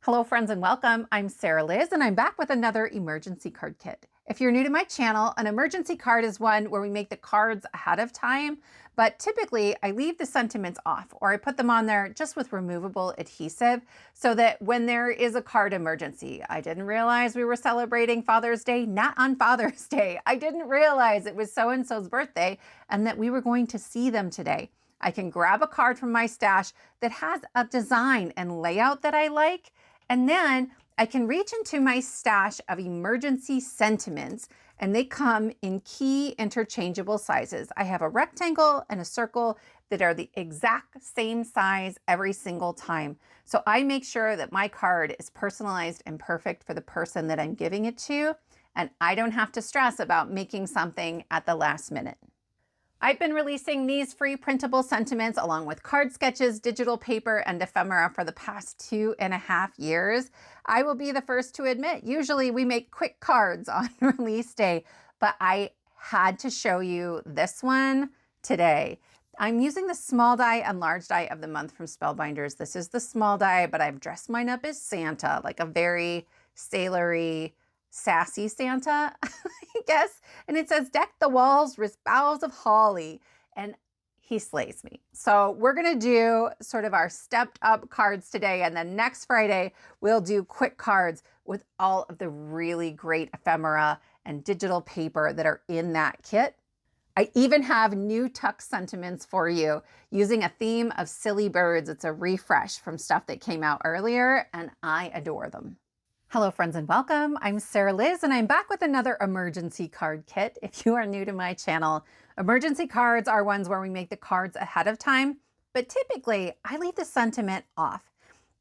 Hello friends and welcome. I'm Sarah Liz and I'm back with another emergency card kit. If you're new to my channel, an emergency card is one where we make the cards ahead of time, but typically I leave the sentiments off or I put them on there just with removable adhesive so that when there is a card emergency, I didn't realize we were celebrating Father's Day, not on Father's Day. I didn't realize it was so-and-so's birthday and that we were going to see them today. I can grab a card from my stash that has a design and layout that I like, and then I can reach into my stash of emergency sentiments and they come in key interchangeable sizes. I have a rectangle and a circle that are the exact same size every single time. So I make sure that my card is personalized and perfect for the person that I'm giving it to, and I don't have to stress about making something at the last minute. I've been releasing these free printable sentiments along with card sketches, digital paper, and ephemera for the past 2.5 years. I will be the first to admit, usually we make quick cards on release day, but I had to show you this one today. I'm using the small die and large die of the month from Spellbinders. This is the small die, but I've dressed mine up as Santa, like a very sailory, sassy Santa, I guess. And it says, "Deck the walls with boughs of holly." And he slays me. So we're going to do sort of our stepped up cards today. And then next Friday, we'll do quick cards with all of the really great ephemera and digital paper that are in that kit. I even have new tuck sentiments for you using a theme of silly birds. It's a refresh from stuff that came out earlier, and I adore them. Hello friends and welcome. I'm Sarah Liz and I'm back with another emergency card kit. If you are new to my channel, emergency cards are ones where we make the cards ahead of time, but typically I leave the sentiment off.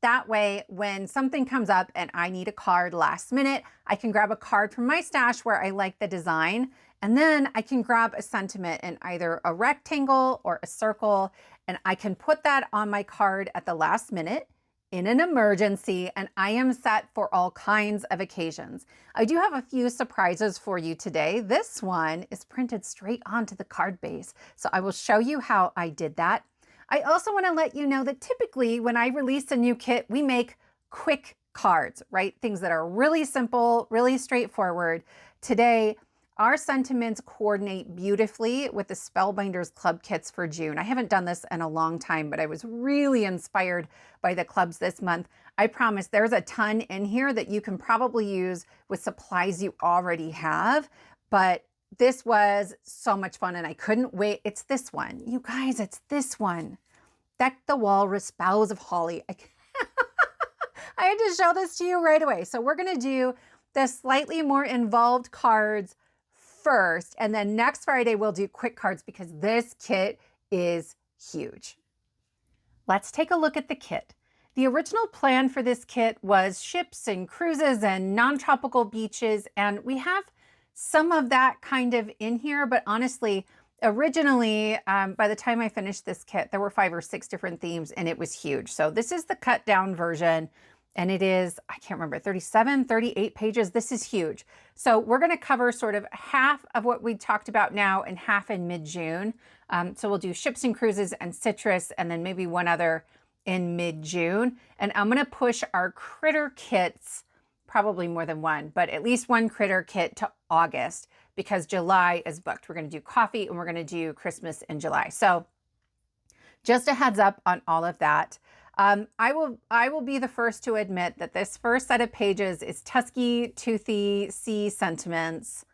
That way, when something comes up and I need a card last minute, I can grab a card from my stash where I like the design, and then I can grab a sentiment in either a rectangle or a circle, and I can put that on my card at the last minute in an emergency, and I am set for all kinds of occasions. I do have a few surprises for you today. This one is printed straight onto the card base, so I will show you how I did that. I also want to let you know that typically when I release a new kit, we make quick cards, right? Things that are really simple, really straightforward. Today, our sentiments coordinate beautifully with the Spellbinders club kits for June. I haven't done this in a long time, but I was really inspired by the clubs this month. I promise there's a ton in here that you can probably use with supplies you already have, but this was so much fun and I couldn't wait. It's this one. You guys, it's this one. Deck the Walrus, boughs of holly. I had to show this to you right away. So we're going to do the slightly more involved cards first, and then next Friday we'll do quick cards because this kit is huge. Let's take a look at the kit. The original plan for this kit was ships and cruises and non-tropical beaches, and we have some of that kind of in here, but honestly, originally, by the time I finished this kit, there were 5 or 6 different themes and it was huge. So this is the cut down version. And it is, I can't remember, 37, 38 pages. This is huge. So we're going to cover sort of half of what we talked about now and half in mid-June. So we'll do ships and cruises and citrus and then maybe one other in mid-June. And I'm going to push our critter kits, probably more than one, but at least one critter kit to August because July is booked. We're going to do coffee and we're going to do Christmas in July. So just a heads up on all of that. I will be the first to admit that this first set of pages is tusky, toothy sea sentiments.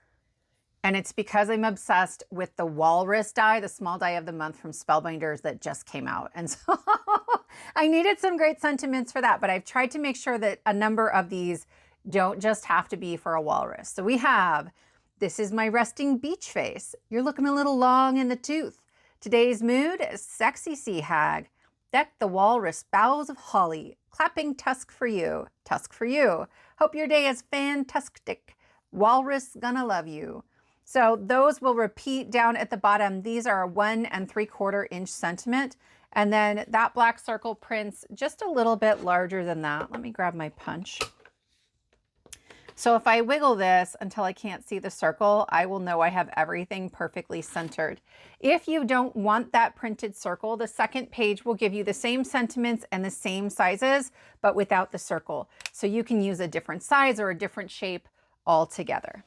And it's because I'm obsessed with the Walrus die, the small die of the month from Spellbinders that just came out. And so I needed some great sentiments for that, but I've tried to make sure that a number of these don't just have to be for a walrus. So we have, this is my resting beach face. You're looking a little long in the tooth. Today's mood is sexy sea hag. Deck the walrus, boughs of holly, clapping tusk for you, tusk for you. Hope your day is fantastic. Walrus gonna love you. So those will repeat down at the bottom. These are a 1 3/4 inch sentiment. And then that black circle prints just a little bit larger than that. Let me grab my punch. So if I wiggle this until I can't see the circle, I will know I have everything perfectly centered. If you don't want that printed circle, the second page will give you the same sentiments and the same sizes, but without the circle. So you can use a different size or a different shape altogether.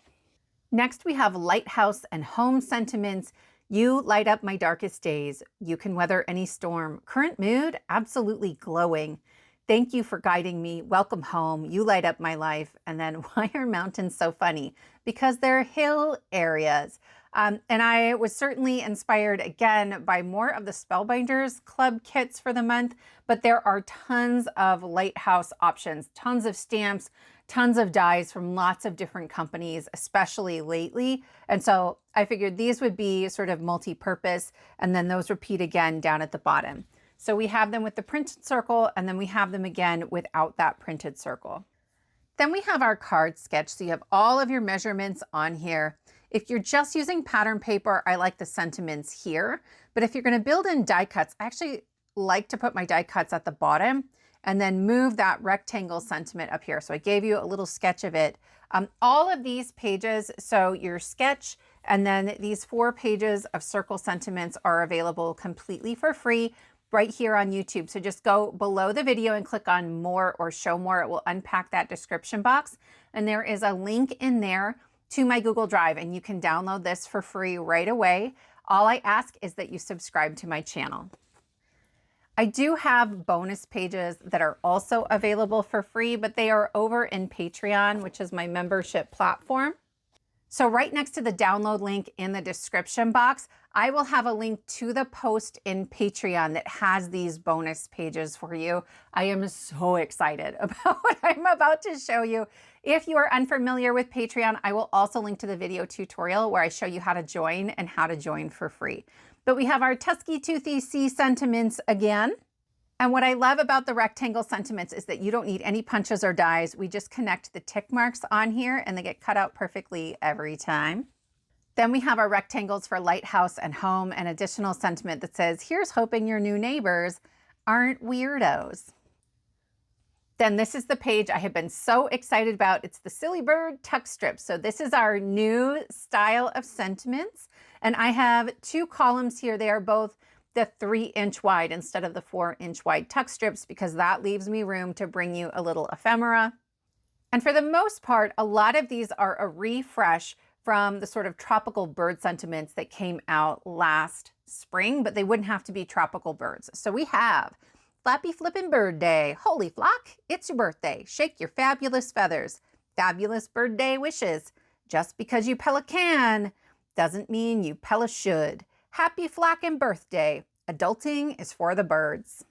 Next, we have Lighthouse and Home sentiments. You light up my darkest days. You can weather any storm. Current mood, absolutely glowing. Thank you for guiding me. Welcome home. You light up my life. And then why are mountains so funny? Because they're hill areas. And I was certainly inspired again by more of the Spellbinders club kits for the month, but there are tons of Lighthouse options, tons of stamps, tons of dies from lots of different companies, especially lately. And so I figured these would be sort of multi-purpose, and then those repeat again down at the bottom. So we have them with the printed circle, and then we have them again without that printed circle. Then we have our card sketch. So you have all of your measurements on here. If you're just using pattern paper, I like the sentiments here. But if you're going to build in die cuts, I actually like to put my die cuts at the bottom and then move that rectangle sentiment up here. So I gave you a little sketch of it. All of these pages, so your sketch and then these 4 pages of circle sentiments are available completely for free right here on YouTube. So just go below the video and click on more or show more. It will unpack that description box. And there is a link in there to my Google Drive, and you can download this for free right away. All I ask is that you subscribe to my channel. I do have bonus pages that are also available for free, but they are over in Patreon, which is my membership platform. So right next to the download link in the description box, I will have a link to the post in Patreon that has these bonus pages for you. I am so excited about what I'm about to show you. If you are unfamiliar with Patreon, I will also link to the video tutorial where I show you how to join and how to join for free. But we have our Tusky Toothy Sea sentiments again. And what I love about the rectangle sentiments is that you don't need any punches or dies. We just connect the tick marks on here and they get cut out perfectly every time. Then we have our rectangles for Lighthouse and Home, an additional sentiment that says, here's hoping your new neighbors aren't weirdos. Then this is the page I have been so excited about. It's the Silly Bird tuck strip. So this is our new style of sentiments. And I have 2 columns here. They are both the 3-inch wide instead of the 4-inch wide tuck strips, because that leaves me room to bring you a little ephemera. And for the most part, a lot of these are a refresh from the sort of tropical bird sentiments that came out last spring, but they wouldn't have to be tropical birds. So we have Flappy Flippin' Bird Day. Holy flock, it's your birthday. Shake your fabulous feathers. Fabulous bird day wishes. Just because you pelican doesn't mean you pella should. Happy flockin' birthday. Adulting is for the birds.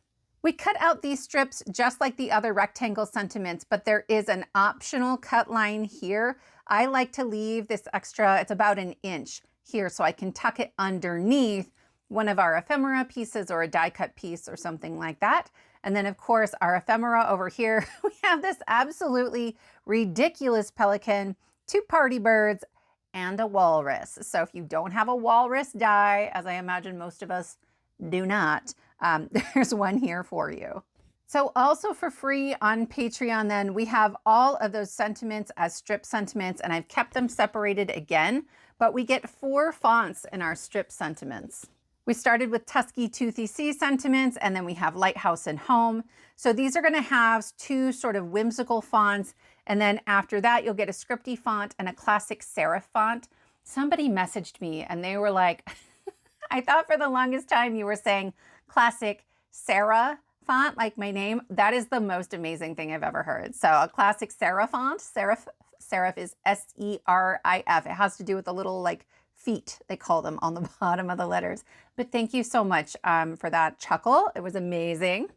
We cut out these strips just like the other rectangle sentiments, but there is an optional cut line here. I like to leave this extra, it's about 1 inch here, so I can tuck it underneath one of our ephemera pieces or a die cut piece or something like that. And then of course our ephemera over here, we have this absolutely ridiculous pelican, 2 party birds, and a walrus. So if you don't have a walrus die, as I imagine most of us do not, there's one here for you. So also for free on Patreon, then we have all of those sentiments as strip sentiments, and I've kept them separated again, but we get 4 fonts in our strip sentiments. We started with Tusky Toothy Sea sentiments, and then we have Lighthouse and Home. So these are going to have 2 sort of whimsical fonts. And then after that, you'll get a scripty font and a classic serif font. Somebody messaged me and they were like, I thought for the longest time you were saying classic Sarah font, like my name. That is the most amazing thing I've ever heard. So a classic serif font, serif is S-E-R-I-F. It has to do with the little like feet, they call them, on the bottom of the letters. But thank you so much for that chuckle. It was amazing.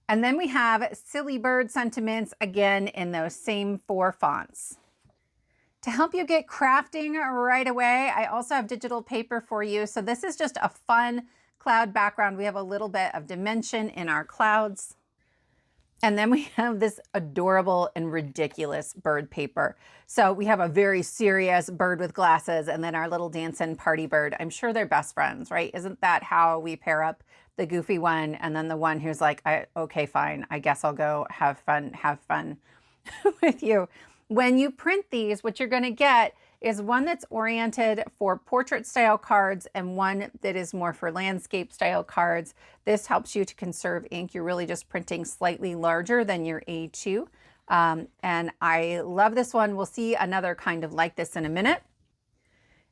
And then we have Silly Bird sentiments, again in those same 4 fonts. To help you get crafting right away, I also have digital paper for you. So this is just a fun cloud background. We have a little bit of dimension in our clouds. And then we have this adorable and ridiculous bird paper. So we have a very serious bird with glasses and then our little dancing party bird. I'm sure they're best friends, right? Isn't that how we pair up the goofy one and then the one who's like, okay, fine, I guess I'll go have fun with you. When you print these, what you're going to get is one that's oriented for portrait style cards and one that is more for landscape style cards. This helps you to conserve ink. You're really just printing slightly larger than your A2. And I love this one. We'll see another kind of like this in a minute.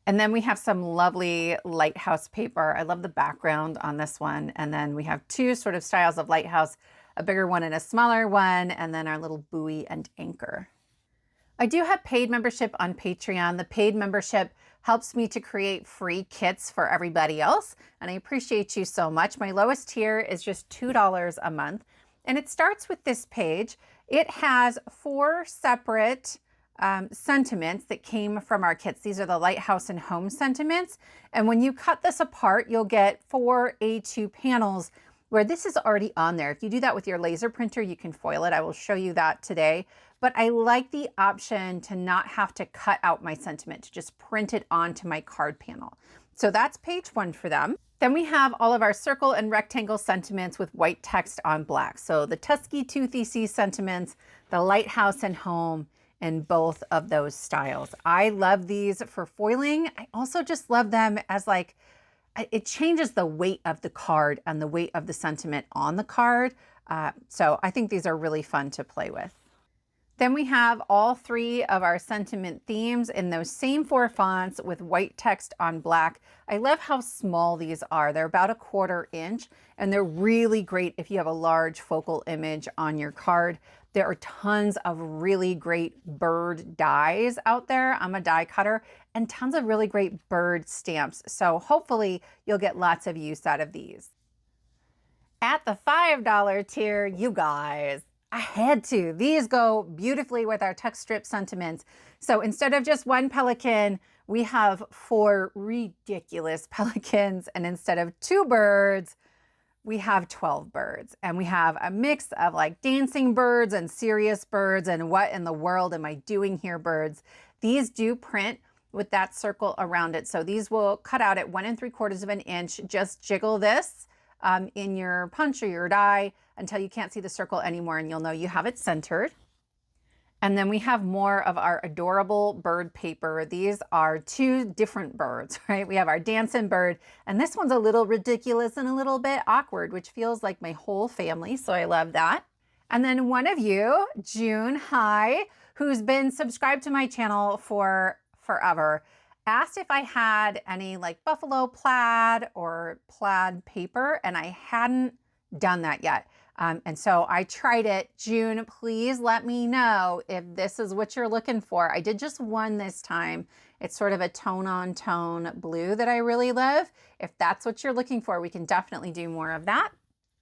And then we have some lovely Lighthouse paper. I love the background on this one. And then we have two sort of styles of Lighthouse, a bigger one and a smaller one, and then our little buoy and anchor. I do have paid membership on Patreon. The paid membership helps me to create free kits for everybody else, and I appreciate you so much. My lowest tier is just $2 a month, and it starts with this page. It has 4 separate sentiments that came from our kits. These are the Lighthouse and Home sentiments, and when you cut this apart, you'll get 4 A2 panels where this is already on there. If you do that with your laser printer, you can foil it. I will show you that today. But I like the option to not have to cut out my sentiment, to just print it onto my card panel. So that's page 1 for them. Then we have all of our circle and rectangle sentiments with white text on black. So the Tusky Toothy Sea sentiments, the Lighthouse and Home, and both of those styles. I love these for foiling. I also just love them as like, it changes the weight of the card and the weight of the sentiment on the card. So I think these are really fun to play with. Then we have all 3 of our sentiment themes in those same 4 fonts with white text on black. I love how small these are. They're about a 1/4 inch, and they're really great if you have a large focal image on your card. There are tons of really great bird dies out there. I'm a die cutter, and tons of really great bird stamps. So hopefully you'll get lots of use out of these. At the $5 tier, you guys, I had to. These go beautifully with our tuck strip sentiments. So instead of just 1 pelican, we have 4 ridiculous pelicans. And instead of 2 birds, we have 12 birds. And we have a mix of like dancing birds and serious birds and what in the world am I doing here birds. These do print with that circle around it. So these will cut out at 1 3/4 inch. Just jiggle this in your punch or your die until you can't see the circle anymore, and you'll know you have it centered. And then we have more of our adorable bird paper. These are 2 different birds, right? We have our dancing bird, and this one's a little ridiculous and a little bit awkward, which feels like my whole family, so I love that. And then one of you, June, hi, who's been subscribed to my channel for forever, asked if I had any like buffalo plaid or plaid paper, and I hadn't done that yet. And so I tried it. June, please let me know if this is what you're looking for. I did just one this time. It's sort of a tone on tone blue that I really love. If that's what you're looking for, we can definitely do more of that.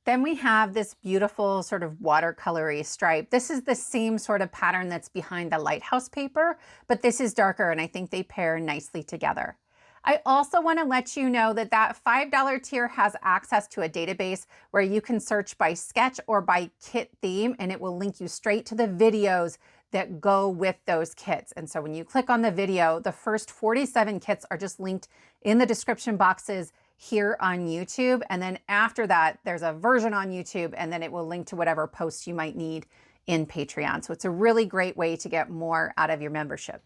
Then we have this beautiful sort of watercolory stripe. This is the same sort of pattern that's behind the Lighthouse paper, but this is darker, and I think they pair nicely together. I also want to let you know that that $5 tier has access to a database where you can search by sketch or by kit theme, and it will link you straight to the videos that go with those kits. And so when you click on the video, the first 47 kits are just linked in the description boxes here on YouTube. And then after that, there's a version on YouTube, and then it will link to whatever posts you might need in Patreon. So it's a really great way to get more out of your membership.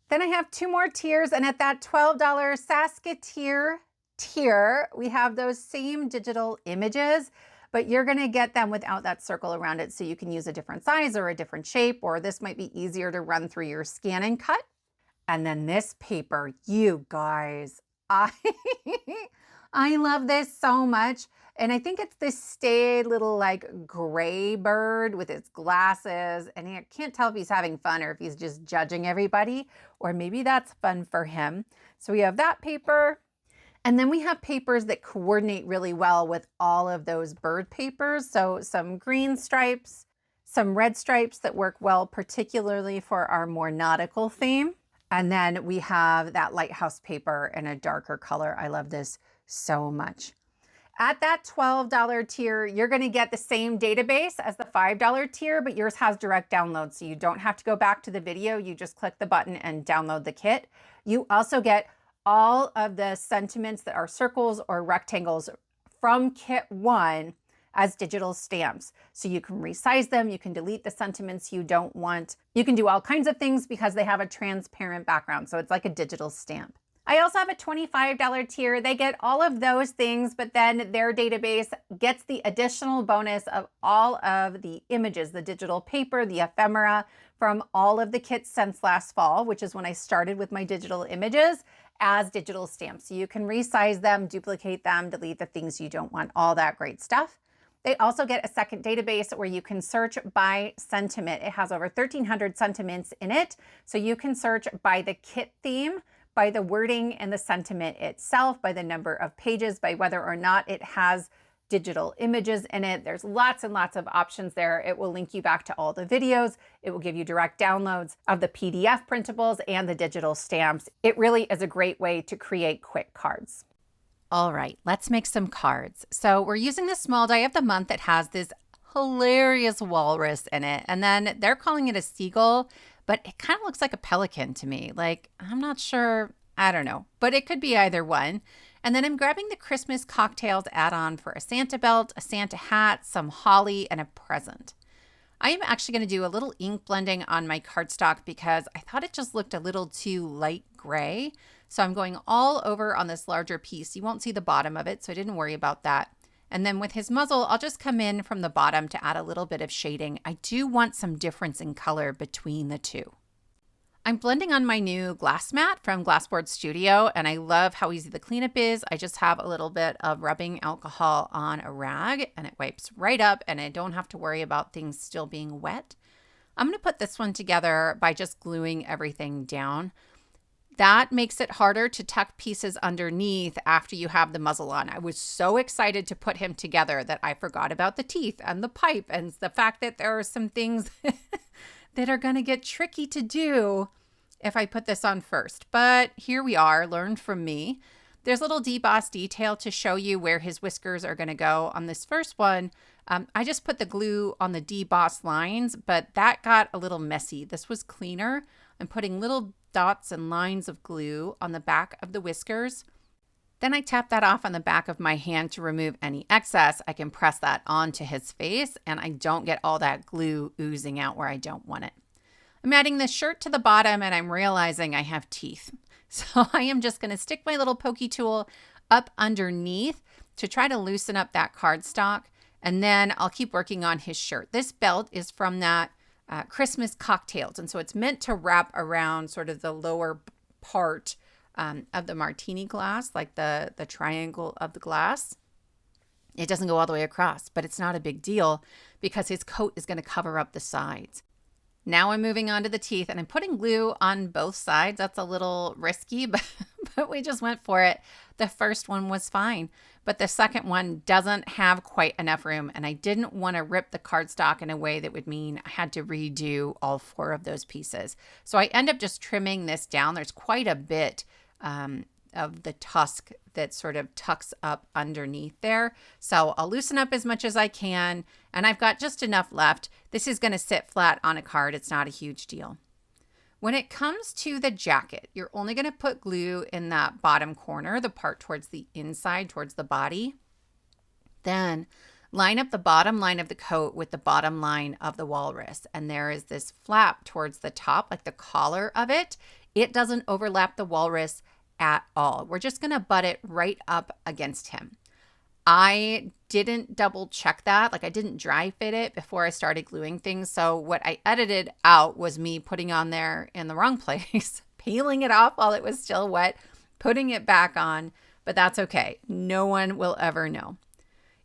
Then I have 2 more tiers, and at that $12 Saskatoon tier, we have those same digital images, but you're gonna get them without that circle around it, so you can use a different size or a different shape, or this might be easier to run through your scan and cut. And then this paper, you guys, I love this so much. And I think it's this staid little like gray bird with its glasses. And I can't tell if he's having fun or if he's just judging everybody, or maybe that's fun for him. So we have that paper. And then we have papers that coordinate really well with all of those bird papers. So some green stripes, some red stripes that work well, particularly for our more nautical theme. And then we have that Lighthouse paper in a darker color. I love this so much. At that $12 tier, you're going to get the same database as the $5 tier, but yours has direct download. So you don't have to go back to the video. You just click the button and download the kit. You also get all of the sentiments that are circles or rectangles from kit 1 as digital stamps. So you can resize them, you can delete the sentiments you don't want. You can do all kinds of things because they have a transparent background. So it's like a digital stamp. I also have a $25 tier. They get all of those things, but then their database gets the additional bonus of all of the images, the digital paper, the ephemera from all of the kits since last fall, which is when I started with my digital images, as digital stamps. So you can resize them, duplicate them, delete the things you don't want, all that great stuff. They also get a second database where you can search by sentiment. It has over 1,300 sentiments in it. So you can search by the kit theme, by the wording and the sentiment itself, by the number of pages, by whether or not it has digital images in it. There's lots and lots of options there. It will link you back to all the videos. It will give you direct downloads of the PDF printables and the digital stamps. It really is a great way to create quick cards. All right, let's make some cards. So we're using the small die of the month that has this hilarious walrus in it. And then they're calling it a seagull, but it kind of looks like a pelican to me. Like, I'm not sure, I don't know, but it could be either one. And then I'm grabbing the Christmas cocktails add-on for a Santa belt, a Santa hat, some holly, and a present. I am actually going to do a little ink blending on my cardstock because I thought it just looked a little too light gray. So I'm going all over on this larger piece. You won't see the bottom of it, so I didn't worry about that. And then with his muzzle, I'll just come in from the bottom to add a little bit of shading. I do want some difference in color between the two. I'm blending on my new glass mat from Glassboard Studio, and I love how easy the cleanup is. I just have a little bit of rubbing alcohol on a rag, and it wipes right up, and I don't have to worry about things still being wet. I'm going to put this one together by just gluing everything down. That makes it harder to tuck pieces underneath after you have the muzzle on. I was so excited to put him together that I forgot about the teeth and the pipe and the fact that there are some things that are going to get tricky to do if I put this on first. But here we are, learn from me. There's a little deboss detail to show you where his whiskers are going to go. On this first one, I just put the glue on the deboss lines, but that got a little messy. This was cleaner. I'm putting little dots and lines of glue on the back of the whiskers. Then I tap that off on the back of my hand to remove any excess. I can press that onto his face and I don't get all that glue oozing out where I don't want it. I'm adding this shirt to the bottom and I'm realizing I have teeth. So I am just going to stick my little pokey tool up underneath to try to loosen up that cardstock, and then I'll keep working on his shirt. This belt is from that Christmas cocktails, and so it's meant to wrap around sort of the lower part of the martini glass, like the triangle of the glass. It doesn't go all the way across, but it's not a big deal because his coat is going to cover up the sides. Now I'm moving on to the teeth, and I'm putting glue on both sides. That's a little risky, but we just went for it. The first one was fine, but the second one doesn't have quite enough room, and I didn't want to rip the cardstock in a way that would mean I had to redo all 4 of those pieces. So I end up just trimming this down. There's quite a bit of the tusk that sort of tucks up underneath there. So I'll loosen up as much as I can, and I've got just enough left. This is going to sit flat on a card. It's not a huge deal. When it comes to the jacket, you're only going to put glue in that bottom corner, the part towards the inside, towards the body. Then line up the bottom line of the coat with the bottom line of the walrus. And there is this flap towards the top, like the collar of it. It doesn't overlap the walrus at all. We're just going to butt it right up against him. I didn't double check that. Like, I didn't dry fit it before I started gluing things. So what I edited out was me putting on there in the wrong place, peeling it off while it was still wet, putting it back on, but that's okay. No one will ever know.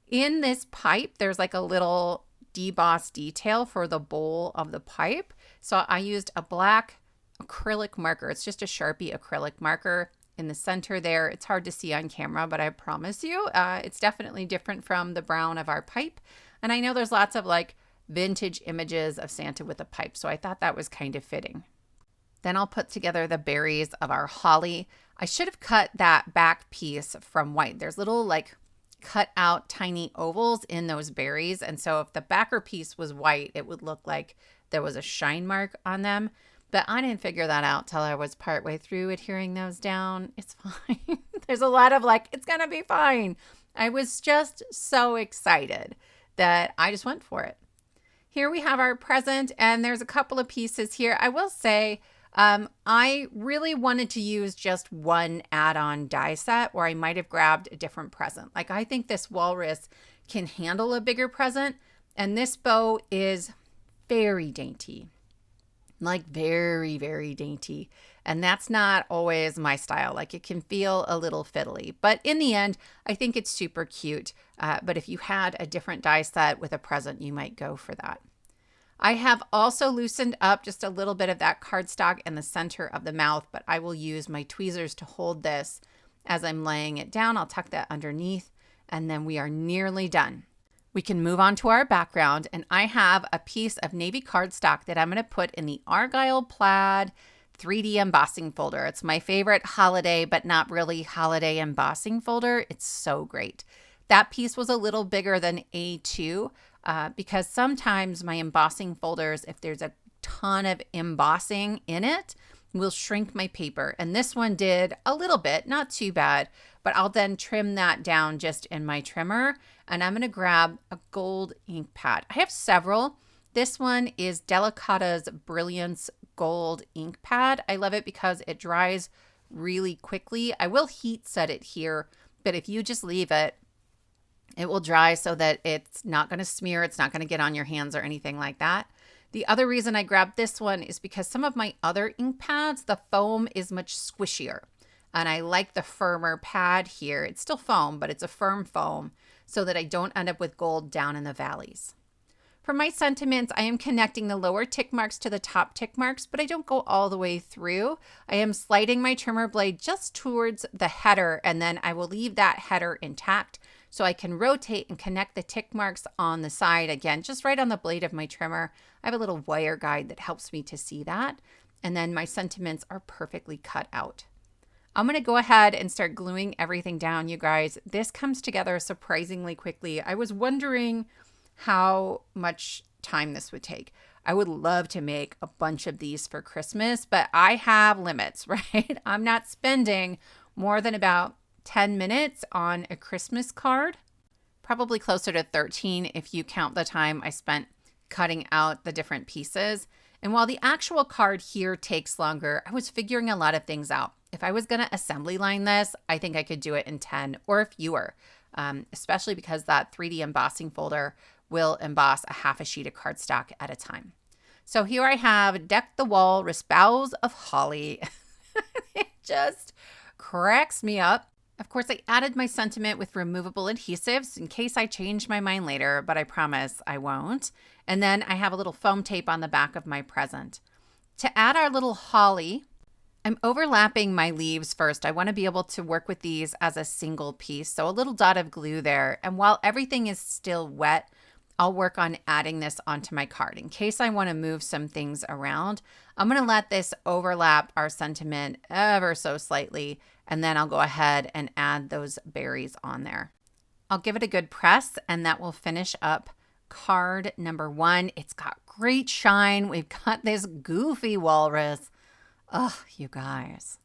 In this pipe, there's like a little deboss detail for the bowl of the pipe. So I used a black acrylic marker. It's just a Sharpie acrylic marker in the center there. It's hard to see on camera, but I promise you, it's definitely different from the brown of our pipe. And I know there's lots of like vintage images of Santa with a pipe, so I thought that was kind of fitting. Then I'll put together the berries of our holly. I should have cut that back piece from white. There's little like cut out tiny ovals in those berries. And so if the backer piece was white, it would look like there was a shine mark on them. But I didn't figure that out till I was partway through adhering those down. It's fine. There's a lot of like, it's going to be fine. I was just so excited. that I just went for it. Here we have our present, and there's a couple of pieces here. I will say I really wanted to use just one add-on die set, or I might have grabbed a different present. Like, I think this walrus can handle a bigger present, and this bow is very dainty. Like very, very dainty. And that's not always my style. Like, it can feel a little fiddly, but in the end, I think it's super cute. But if you had a different die set with a present, you might go for that. I have also loosened up just a little bit of that cardstock in the center of the mouth, but I will use my tweezers to hold this as I'm laying it down. I'll tuck that underneath, and then we are nearly done. We can move on to our background, and I have a piece of navy cardstock that I'm going to put in the Argyle Plaid 3D embossing folder. It's my favorite holiday, but not really holiday embossing folder. It's so great. That piece was a little bigger than A2 because sometimes my embossing folders, if there's a ton of embossing in it, will shrink my paper. And this one did a little bit, not too bad, but I'll then trim that down just in my trimmer. And I'm going to grab a gold ink pad. I have several. This one is Delica's Brilliance Gold Ink Pad. I love it because it dries really quickly. I will heat set it here, but if you just leave it, it will dry so that it's not going to smear. It's not going to get on your hands or anything like that. The other reason I grabbed this one is because some of my other ink pads, the foam is much squishier. And I like the firmer pad here. It's still foam, but it's a firm foam so that I don't end up with gold down in the valleys. For my sentiments, I am connecting the lower tick marks to the top tick marks, but I don't go all the way through. I am sliding my trimmer blade just towards the header, and then I will leave that header intact so I can rotate and connect the tick marks on the side again, just right on the blade of my trimmer. I have a little wire guide that helps me to see that. And then my sentiments are perfectly cut out. I'm going to go ahead and start gluing everything down, you guys. This comes together surprisingly quickly. I was wondering how much time this would take. I would love to make a bunch of these for Christmas, but I have limits, right? I'm not spending more than about 10 minutes on a Christmas card, probably closer to 13 if you count the time I spent cutting out the different pieces. And while the actual card here takes longer, I was figuring a lot of things out. If I was going to assembly line this, I think I could do it in 10 or fewer, especially because that 3D embossing folder will emboss a half a sheet of cardstock at a time. So here I have Deck the Walrus Boughs of Holly. It just cracks me up. Of course, I added my sentiment with removable adhesives in case I change my mind later, but I promise I won't. And then I have a little foam tape on the back of my present. To add our little holly, I'm overlapping my leaves first. I want to be able to work with these as a single piece. So a little dot of glue there. And while everything is still wet, I'll work on adding this onto my card. In case I want to move some things around, I'm going to let this overlap our sentiment ever so slightly, and then I'll go ahead and add those berries on there. I'll give it a good press, and that will finish up card number 1. It's got great shine. We've got this goofy walrus. Oh, you guys.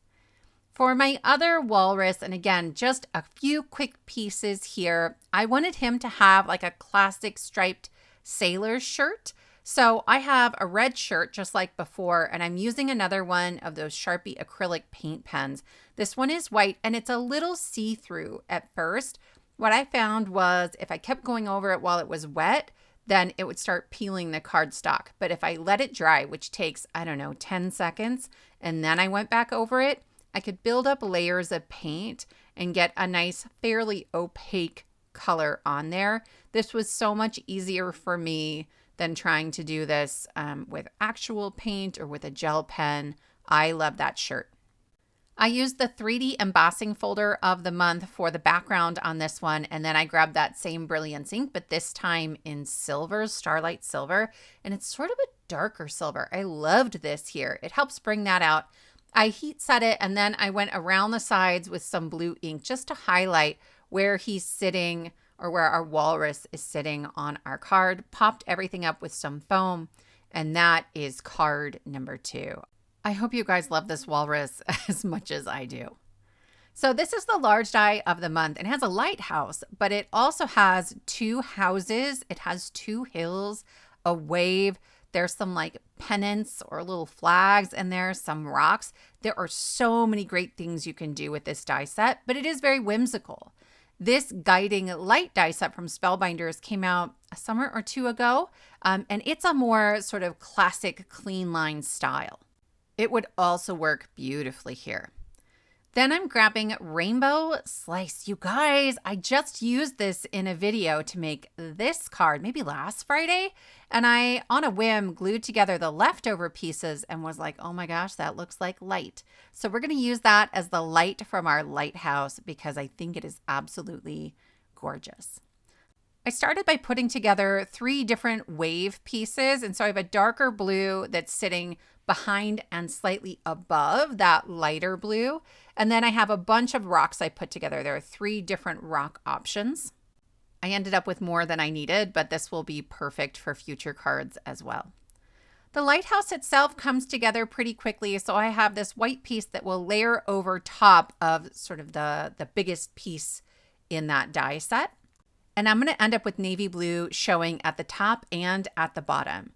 For my other walrus, and again, just a few quick pieces here, I wanted him to have like a classic striped sailor shirt. So I have a red shirt just like before, and I'm using another one of those Sharpie acrylic paint pens. This one is white, and it's a little see-through at first. What I found was if I kept going over it while it was wet, then it would start peeling the cardstock. But if I let it dry, which takes, I don't know, 10 seconds, and then I went back over it, I could build up layers of paint and get a nice, fairly opaque color on there. This was so much easier for me than trying to do this with actual paint or with a gel pen. I love that shirt. I used the 3D embossing folder of the month for the background on this one, and then I grabbed that same Brilliance ink, but this time in silver, Starlight Silver, and it's sort of a darker silver. I loved this here. It helps bring that out. I heat set it, and then I went around the sides with some blue ink just to highlight where he's sitting or where our walrus is sitting on our card. Popped everything up with some foam, and that is card number 2. I hope you guys love this walrus as much as I do. So this is the large die of the month and it has a lighthouse, but it also has 2 houses. It has 2 hills, a wave. There's some like pennants or little flags and there's some rocks. There are so many great things you can do with this die set, but it is very whimsical. This guiding light die set from Spellbinders came out a summer or 2 ago, and it's a more sort of classic clean line style. It would also work beautifully here. Then I'm grabbing Rainbow Slice. You guys, I just used this in a video to make this card, maybe last Friday. And I, on a whim, glued together the leftover pieces and was like, oh my gosh, that looks like light. So we're going to use that as the light from our lighthouse because I think it is absolutely gorgeous. I started by putting together 3 different wave pieces. And so I have a darker blue that's sitting behind and slightly above that lighter blue. And then I have a bunch of rocks I put together. There are 3 different rock options. I ended up with more than I needed, but this will be perfect for future cards as well. The lighthouse itself comes together pretty quickly. So I have this white piece that will layer over top of sort of the biggest piece in that die set. And I'm going to end up with navy blue showing at the top and at the bottom.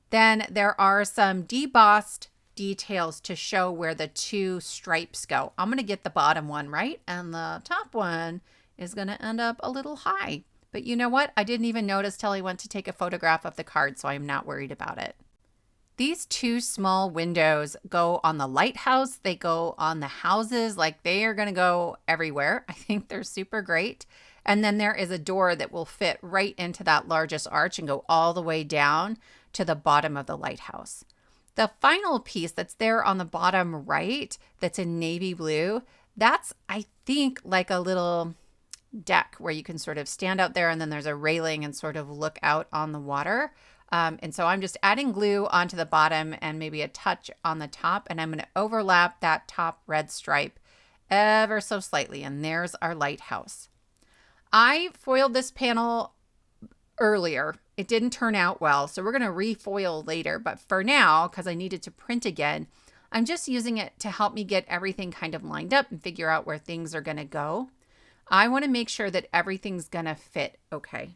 Then there are some debossed details to show where the 2 stripes go. I'm going to get the bottom one right, and the top one is going to end up a little high. But you know what? I didn't even notice till I went to take a photograph of the card, so I'm not worried about it. These 2 small windows go on the lighthouse. They go on the houses, like they are going to go everywhere. I think they're super great. And then there is a door that will fit right into that largest arch and go all the way down to the bottom of the lighthouse. The final piece that's there on the bottom right, that's in navy blue, that's, I think, like a little deck where you can sort of stand out there and then there's a railing and sort of look out on the water. And so I'm just adding glue onto the bottom and maybe a touch on the top, and I'm going to overlap that top red stripe ever so slightly. And there's our lighthouse. I foiled this panel earlier. It didn't turn out well, so we're going to refoil later. But for now, because I needed to print again, I'm just using it to help me get everything kind of lined up and figure out where things are going to go. I want to make sure that everything's going to fit okay.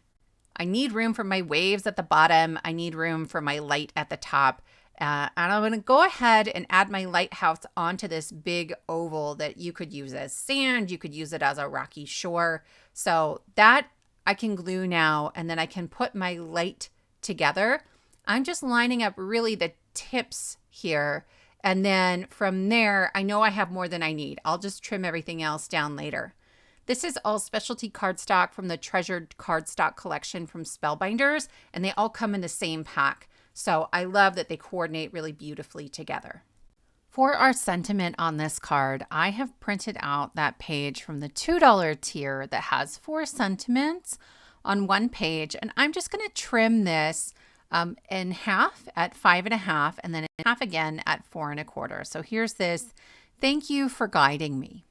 I need room for my waves at the bottom. I need room for my light at the top. And I'm going to go ahead and add my lighthouse onto this big oval that you could use as sand. You could use it as a rocky shore. So that I can glue now, and then I can put my light together. I'm just lining up really the tips here. And then from there, I know I have more than I need. I'll just trim everything else down later. This is all specialty cardstock from the Treasured Cardstock collection from Spellbinders, and they all come in the same pack. So I love that they coordinate really beautifully together. For our sentiment on this card, I have printed out that page from the $2 tier that has 4 sentiments on one page. And I'm just going to trim this in half at 5.5 and then in half again at 4 1/4. So here's this. Thank you for guiding me.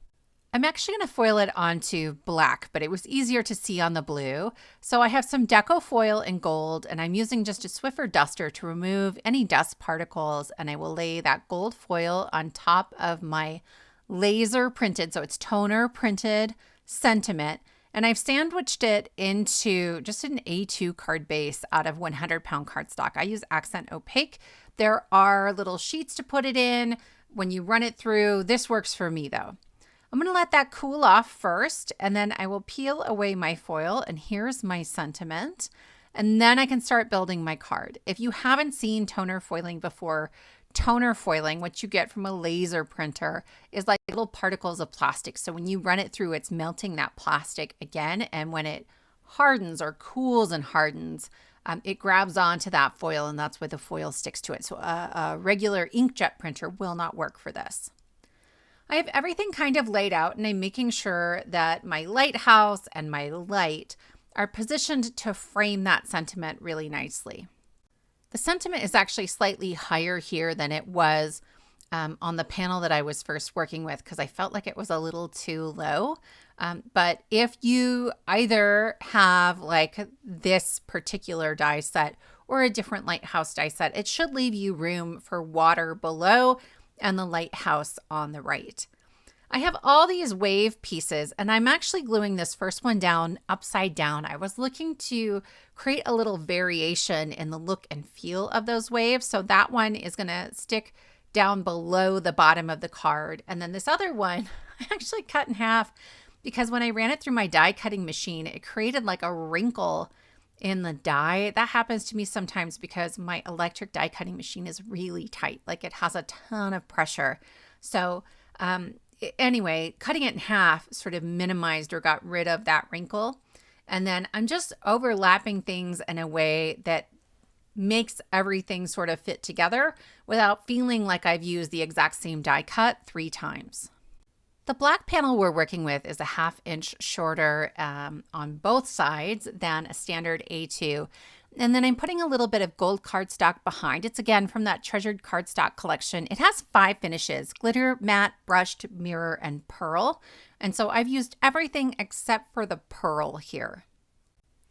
I'm actually going to foil it onto black, but it was easier to see on the blue. So I have some Deco foil in gold, and I'm using just a Swiffer duster to remove any dust particles, and I will lay that gold foil on top of my laser printed, so it's toner printed sentiment, and I've sandwiched it into just an A2 card base out of 100-pound cardstock. I use Accent Opaque. There are little sheets to put it in when you run it through. This works for me though. I'm going to let that cool off first, and then I will peel away my foil, and here's my sentiment. And then I can start building my card. If you haven't seen toner foiling before, toner foiling, what you get from a laser printer, is like little particles of plastic. So when you run it through, it's melting that plastic again. And when it hardens or cools and hardens, it grabs onto that foil, and that's where the foil sticks to it. So a regular inkjet printer will not work for this. I have everything kind of laid out, and I'm making sure that my lighthouse and my light are positioned to frame that sentiment really nicely. The sentiment is actually slightly higher here than it was on the panel that I was first working with, because I felt like it was a little too low. But if you either have like this particular die set or a different lighthouse die set, it should leave you room for water below and the lighthouse on the right. I have all these wave pieces and I'm actually gluing this first one down upside down. I was looking to create a little variation in the look and feel of those waves. So that one is going to stick down below the bottom of the card. And then this other one, I actually cut in half because when I ran it through my die cutting machine, it created like a wrinkle in the die. That happens to me sometimes because my electric die cutting machine is really tight. Like it has a ton of pressure. So, anyway, cutting it in half sort of minimized or got rid of that wrinkle. And then I'm just overlapping things in a way that makes everything sort of fit together without feeling like I've used the exact same die cut 3 times. The black panel we're working with is a 1/2 inch shorter on both sides than a standard A2. And then I'm putting a little bit of gold cardstock behind. It's again from that Treasured Cardstock collection. It has 5 finishes: glitter, matte, brushed, mirror, and pearl. And so I've used everything except for the pearl here.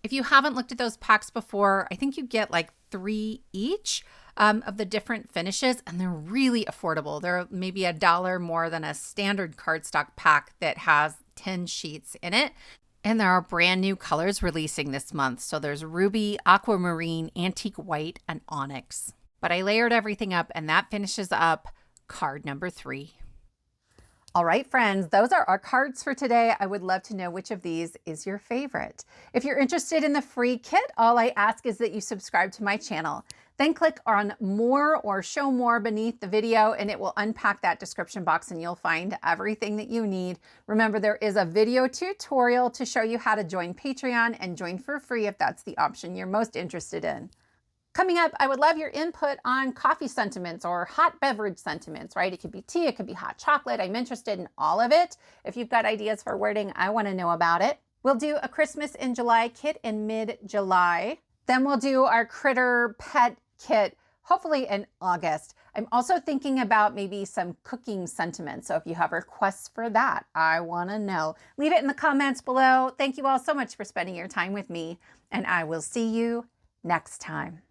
If you haven't looked at those packs before, I think you get like 3 each of the different finishes, and they're really affordable. They're maybe $1 more than a standard cardstock pack that has 10 sheets in it. And there are brand new colors releasing this month. So there's ruby, aquamarine, antique white, and onyx. But I layered everything up and that finishes up card number 3. All right, friends, those are our cards for today. I would love to know which of these is your favorite. If you're interested in the free kit, all I ask is that you subscribe to my channel. Then click on more or show more beneath the video and it will unpack that description box and you'll find everything that you need. Remember, there is a video tutorial to show you how to join Patreon and join for free if that's the option you're most interested in. Coming up, I would love your input on coffee sentiments or hot beverage sentiments, right? It could be tea, it could be hot chocolate. I'm interested in all of it. If you've got ideas for wording, I want to know about it. We'll do a Christmas in July kit in mid-July. Then we'll do our critter pet kit, hopefully in August. I'm also thinking about maybe some cooking sentiments. So if you have requests for that, I want to know. Leave it in the comments below. Thank you all so much for spending your time with me, and I will see you next time.